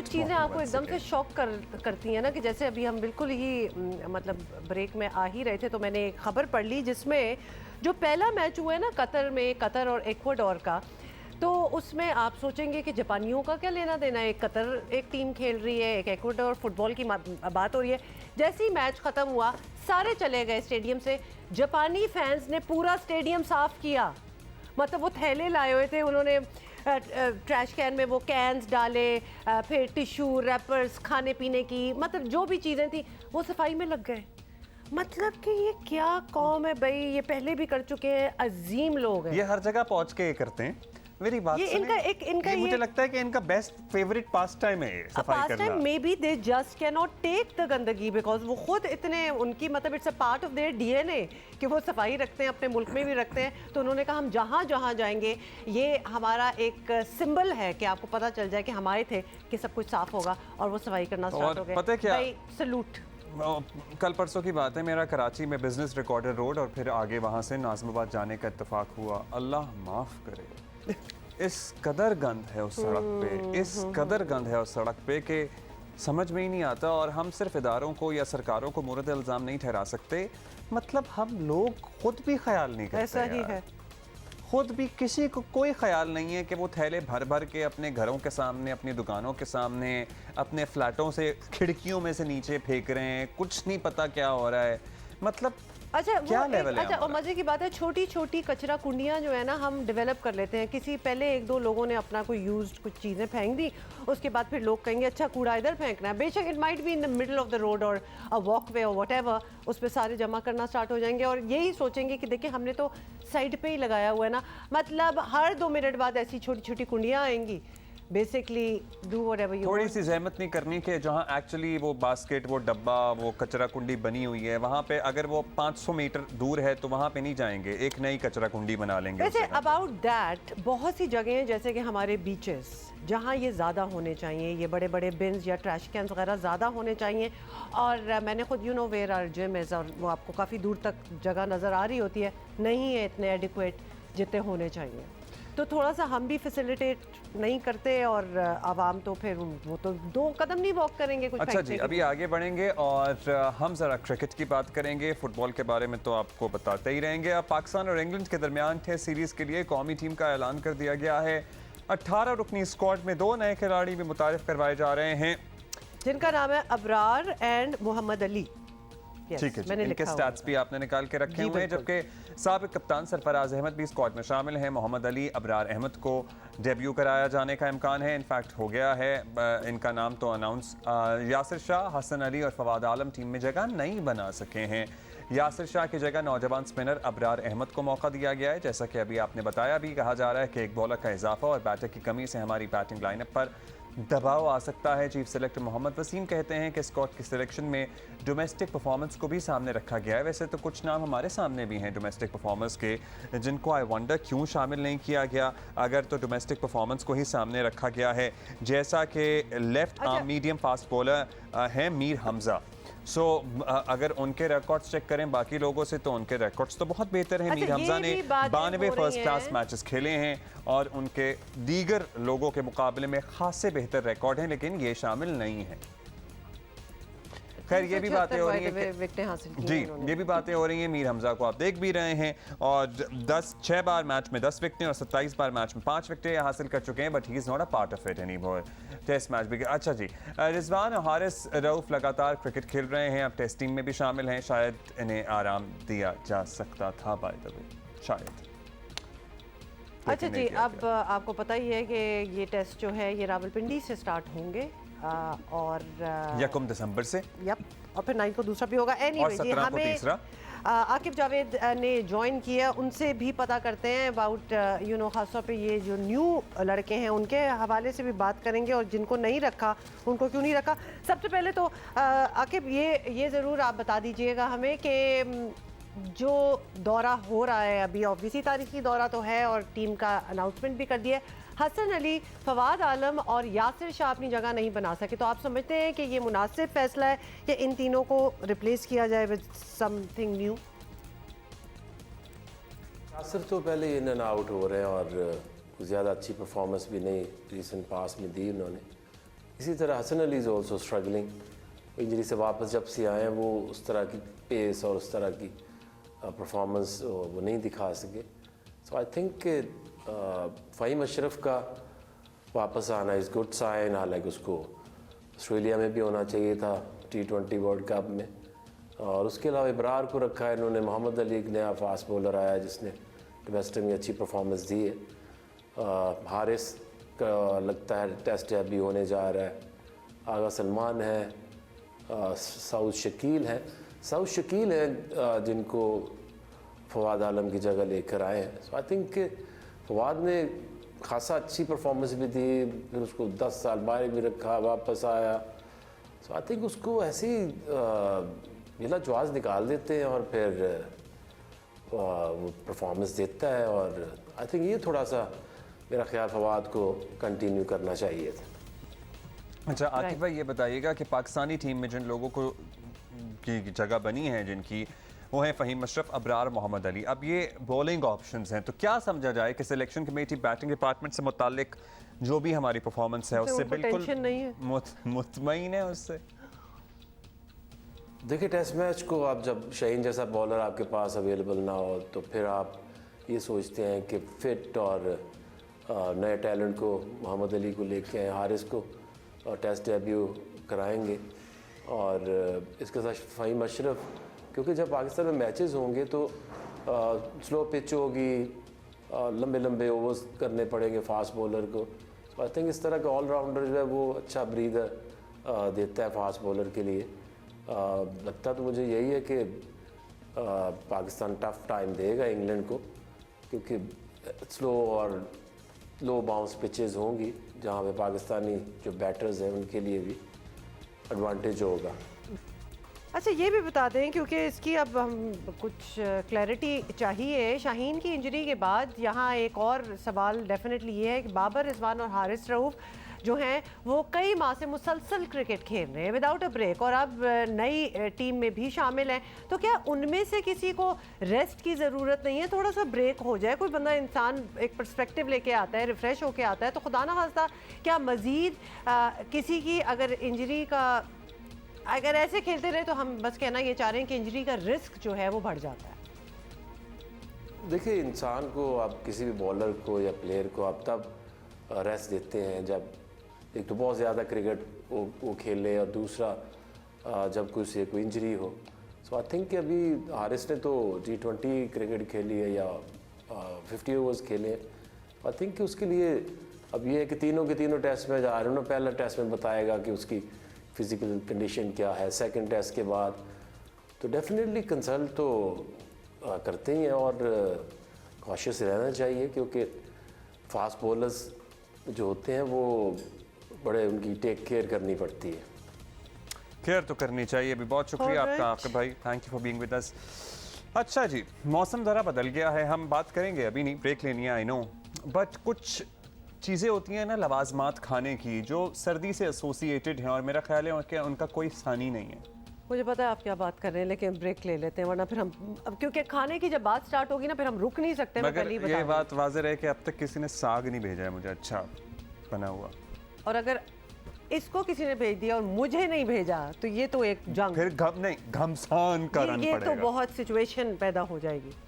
कुछ चीज़ें आपको एकदम से शॉक करती हैं ना, कि जैसे अभी हम बिल्कुल ही मतलब ब्रेक में आ ही रहे थे तो मैंने एक खबर पढ़ ली जिसमें जो पहला मैच हुआ है ना कतर में, कतर और इक्वाडोर का, तो उसमें आप सोचेंगे कि जापानियों का क्या लेना देना है। एक कतर एक टीम खेल रही है, एक इक्वाडोर, फुटबॉल की बात हो रही है। जैसे ही मैच ख़त्म हुआ सारे चले गए स्टेडियम से। जापानी फैंस ने पूरा स्टेडियम साफ़ किया, मतलब वो थैले लाए हुए थे, उन्होंने ट्रैश कैन में वो कैन्स डाले, फिर टिश्यू, रैपर्स, खाने पीने की, मतलब जो भी चीज़ें थी वो सफाई में लग गए। मतलब कि ये क्या कौम है भाई, ये पहले भी कर चुके हैं, अजीम लोग हैं। ये हर जगह पहुंच के करते हैं। मेरी बात ये इनका ये मुझे लगता है कि इनका बेस्ट फेवरेट पास टाइम है सफाई करना। Maybe they just can not take the गंदगी बिकॉज वो खुद इतने, उनकी मतलब it's a part of their DNA कि वो सफाई रखते हैं, अपने मुल्क में भी रखते हैं। तो उन्होंने कहा हम जहाँ जहाँ जाएंगे ये हमारा एक सिंबल है कि आपको पता चल जाए कि हमारे थे कि सब कुछ साफ होगा, और वो सफाई करना स्टार्ट हो गए। पता है क्या, सलूट। कल परसों की बात है, मेरा कराची में बिजनेस रिकॉर्डर रोड और फिर आगे वहाँ से नाज़िमाबाद जाने का इत्तेफाक हुआ। अल्लाह माफ़ करे, इस कदर गंद है उस सड़क पे, इस कदर गंद है उस सड़क पे कि समझ में ही नहीं आता। और हम सिर्फ इदारों को या सरकारों को मुर्द इल्ज़ाम नहीं ठहरा सकते, मतलब हम लोग खुद भी ख्याल नहीं करते। ऐसा ही है, खुद भी किसी को कोई ख्याल नहीं है कि वो थैले भर भर के अपने घरों के सामने, अपनी दुकानों के सामने, अपने फ्लैटों से खिड़कियों में से नीचे फेंक रहे हैं। कुछ नहीं पता क्या हो रहा है, मतलब अच्छा क्या लेवल है। अच्छा, और मजे की बात है, छोटी छोटी कचरा कुंडियां जो है ना हम डेवलप कर लेते हैं। किसी पहले एक दो लोगों ने अपना कोई यूज्ड कुछ चीज़ें फेंक दी, उसके बाद फिर लोग कहेंगे अच्छा कूड़ा इधर फेंकना है। बेशक it might be in the middle of the road और अ वॉकवे और व्हाटएवर, उस पर सारे जमा करना स्टार्ट हो जाएंगे और यही सोचेंगे कि देखिए हमने तो साइड पे ही लगाया हुआ है ना। मतलब हर 2 मिनट बाद ऐसी छोटी छोटी कुंडियाँ आएंगी। Basically do whatever you. थोड़ी सी जहमत नहीं करनी कि जहाँ एक्चुअली वो बास्केट, वो डब्बा, वो कचरा कुंडी बनी हुई है, वहाँ पे अगर वो 500 मीटर दूर है तो वहाँ पे नहीं जाएंगे, एक नई कचरा कुंडी बना लेंगे। वैसे अबाउट दैट बहुत सी जगह हैं जैसे कि हमारे बीचेस जहाँ ये ज़्यादा होने चाहिए, ये बड़े बड़े बिन्स या ट्रैश कैंस वगैरह ज़्यादा होने चाहिए। और मैंने खुद you know where our gym is, और वो आपको काफ़ी दूर तक जगह नज़र आ रही होती है, नहीं है इतने एडिक्वेट जितने होने चाहिए। तो थोड़ा सा हम भी फैसिलिटेट नहीं करते और आवाम तो फिर वो तो 2 कदम नहीं वॉक करेंगे कुछ। अच्छा जी, अभी आगे बढ़ेंगे और हम ज़रा क्रिकेट की बात करेंगे। फुटबॉल के बारे में तो आपको बताते ही रहेंगे। अब पाकिस्तान और इंग्लैंड के दरमियान टेस्ट सीरीज़ के लिए कौमी टीम का ऐलान कर दिया गया है। 18 रुकनी स्क्वाड में 2 नए खिलाड़ी भी मुतारिफ करवाए जा रहे हैं, जिनका नाम है अबरार एंड मोहम्मद अली। ठीक है, मैंने इनके स्टैट्स भी आपने निकाल के रखे हुए हैं। जबकि साबिक कप्तान सरफराज अहमद भी स्क्वाड में शामिल हैं। मोहम्मद अली, अबरार अहमद को डेब्यू कराया जाने का इम्कान है, इनफैक्ट हो गया है। इनका नाम तो अनाउंस, यासिर शाह, हसन अली और फवाद आलम टीम में जगह नहीं बना सके हैं। यासिर शाह की जगह नौजवान स्पिनर अबरार अहमद को मौका दिया गया है। जैसा कि अभी आपने बताया, भी कहा जा रहा है कि एक बॉलर का इजाफा और बैटर की कमी से हमारी बैटिंग लाइनअप पर दबाव आ सकता है। चीफ सेलेक्टर मोहम्मद वसीम कहते हैं कि स्क्वाड की सिलेक्शन में डोमेस्टिक परफॉर्मेंस को भी सामने रखा गया है। वैसे तो कुछ नाम हमारे सामने भी हैं डोमेस्टिक परफॉर्मेंस के, जिनको आई वंडर क्यों शामिल नहीं किया गया अगर तो डोमेस्टिक परफॉर्मेंस को ही सामने रखा गया है। जैसा कि left arm medium fast bowler हैं मीर हमजा। अगर उनके रिकॉर्ड्स चेक करें बाकी लोगों से तो उनके रिकॉर्ड्स तो बहुत बेहतर हैं। मीर हमजा ने 92 फर्स्ट क्लास मैचेस खेले हैं और उनके दीगर लोगों के मुकाबले में खासे बेहतर रिकॉर्ड हैं, लेकिन ये शामिल नहीं है। खैर ये भी बातें हो रही हैं जी, ये भी बातें हो रही हैं। मीर हमजा को आप देख भी रहे हैं और 6 बार मैच में 10 विकेटें और 27 बार मैच में 5 विकेटें हासिल कर चुके हैं, but he is not a part of it any more. Test match भी अच्छा जी, रिजवान और हारिस रऊफ लगातार क्रिकेट खेल रहे हैं, अब टेस्ट टीम में भी शामिल हैं। शायद इन्हें आराम दिया जा सकता था, बाय द वे, शायद। अच्छा जी, अब आपको पता ही है कि ये टेस्ट जो है ये रावलपिंडी से स्टार्ट होंगे और 1 दिसंबर से, और फिर 9 को दूसरा भी होगा। एनीवे जी, हमें आकिब जावेद ने ज्वाइन किया, उनसे भी पता करते हैं अबाउट यू नो खासतौर पे ये जो न्यू लड़के हैं उनके हवाले से भी बात करेंगे और जिनको नहीं रखा उनको क्यों नहीं रखा। सबसे पहले तो आकिब ये ज़रूर आप बता दीजिएगा हमें कि जो दौरा हो रहा है अभी, ऑब्वियसली तारीखी दौरा तो है और टीम का अनाउंसमेंट भी कर दिया है, हसन अली, फवाद आलम और यासिर शाह अपनी जगह नहीं बना सके, तो आप समझते हैं कि ये मुनासिब फैसला है कि इन तीनों को रिप्लेस किया जाए विद समथिंग न्यू? यासिर तो पहले इन एंड आउट हो रहे हैं और ज़्यादा अच्छी परफॉर्मेंस भी नहीं रिसेंट पास में दी उन्होंने, इसी तरह Hasan Ali is also struggling, injury से वापस जब से आए हैं वो उस तरह की पेस और उस तरह की परफॉर्मेंस वो नहीं दिखा सके। सो आई थिंक फ़हीम अशरफ का वापस आना इज़ गुड साइन, हालांकि उसको ऑस्ट्रेलिया में भी होना चाहिए था T20 वर्ल्ड कप में। और उसके अलावा इब्रार को रखा है इन्होंने, मोहम्मद अली एक नया फास्ट बॉलर आया जिसने डोमेस्टिक में अच्छी परफॉर्मेंस दी है। हारिस का लगता है टेस्ट डेब्यू होने जा रहा है। आगा सलमान है, साउथ शकील है, जिनको फवाद आलम की जगह लेकर आए हैं। सो आई थिंक फवाद ने खासा अच्छी परफॉर्मेंस भी दी, फिर उसको 10 साल बाहर भी रखा, वापस आया। सो आई थिंक उसको ऐसी मिला जवाज निकाल देते हैं और फिर वो परफॉर्मेंस देता है। और आई थिंक ये थोड़ा सा मेरा ख्याल फवाद को कंटिन्यू करना चाहिए था। अच्छा आतिफ भाई ये बताइएगा कि पाकिस्तानी टीम में जिन लोगों को की जगह बनी है जिनकी, वो हैं फ़हीम अशरफ, अबरार, मोहम्मद अली। अब ये बॉलिंग ऑप्शंस हैं, तो क्या समझा जाए कि सिलेक्शन कमेटी बैटिंग डिपार्टमेंट से मुतालिक जो भी हमारी परफॉर्मेंस है उससे बिल्कुल मुतमईन है उससे? देखिए टेस्ट मैच को आप जब शाहीन जैसा बॉलर आपके पास अवेलेबल ना हो तो फिर आप ये सोचते हैं कि फिट और नए टैलेंट को, मोहम्मद अली को लेके आए, हारिस को टेस्ट डेब्यू कराएंगे। और इसके साथ फ़हीम अशरफ, क्योंकि जब पाकिस्तान में मैचेस होंगे तो स्लो पिच होगी, लंबे लंबे ओवर्स करने पड़ेंगे फास्ट बॉलर को। तो आई थिंक इस तरह का ऑलराउंडर जो है वो अच्छा ब्रीदर देता है फास्ट बॉलर के लिए। लगता तो मुझे यही है कि पाकिस्तान टफ टाइम देगा इंग्लैंड को, क्योंकि स्लो और लो बाउंस पिचेस होंगी जहाँ पे पाकिस्तानी जो बैटर्स हैं उनके लिए भी एडवांटेज होगा। अच्छा ये भी बता दें, क्योंकि इसकी अब हम कुछ क्लैरिटी चाहिए, शाहीन की इंजरी के बाद यहाँ एक और सवाल डेफिनेटली ये है कि बाबर रिजवान और हारिस रऊफ जो हैं वो कई माह से मुसलसल क्रिकेट खेल रहे हैं विदाउट अ ब्रेक, और अब नई टीम में भी शामिल हैं, तो क्या उनमें से किसी को रेस्ट की ज़रूरत नहीं है? थोड़ा सा ब्रेक हो जाए, कोई बंदा इंसान एक पर्सपेक्टिव लेके आता है, रिफ़्रेश होके आता है, तो खुदा ना खास्ता क्या मज़ीद किसी की अगर इंजरी का, अगर ऐसे खेलते रहे तो हम बस कहना ये चाह रहे हैं कि इंजरी का रिस्क जो है वो बढ़ जाता है। देखिए इंसान को, आप किसी भी बॉलर को या प्लेयर को आप तब रेस्ट देते हैं जब एक तो बहुत ज़्यादा क्रिकेट वो खेले और दूसरा जब कोई इंजरी हो। सो आई थिंक कि अभी हारिस ने तो T20 क्रिकेट खेली है या 50 ओवर्स खेले। आई थिंक कि उसके लिए अब ये है कि तीनों के तीनों टेस्ट में जा रहे हैं। पहला टेस्ट में बताएगा कि उसकी फिज़िकल कंडीशन क्या है, सेकंड टेस्ट के बाद तो डेफिनेटली कंसल्ट तो करते ही हैं और कॉशियस रहना चाहिए, क्योंकि फास्ट बॉलर्स जो होते हैं वो बड़े, उनकी टेक केयर करनी पड़ती है। केयर तो करनी चाहिए भी। बहुत शुक्रिया आपका आकिब भाई, thank you for being with us. अच्छा जी, मौसम ज़रा बदल गया है, हम बात करेंगे, अभी नहीं, ब्रेक लेनी है आई नो, बट कुछ चीज़ें होती हैं ना लवाजमात खाने की जो सर्दी से एसोसिएटेड हैं और मेरा ख्याल है कि उनका कोई सानी नहीं है। मुझे पता है आप क्या बात कर रहे हैं, लेकिन ब्रेक ले लेते हैं वरना फिर हम, अब क्योंकि खाने की जब बात स्टार्ट होगी ना फिर हम रुक नहीं सकते। मगर ये बात वाज़ेह है कि अब तक किसी ने साग नहीं भेजा है मुझे अच्छा बना हुआ, और अगर इसको किसी ने भेज दिया और मुझे नहीं भेजा तो ये तो एक जंग, फिर घमसान का रन ये पड़ेगा। तो बहुत सिचुएशन पैदा हो जाएगी।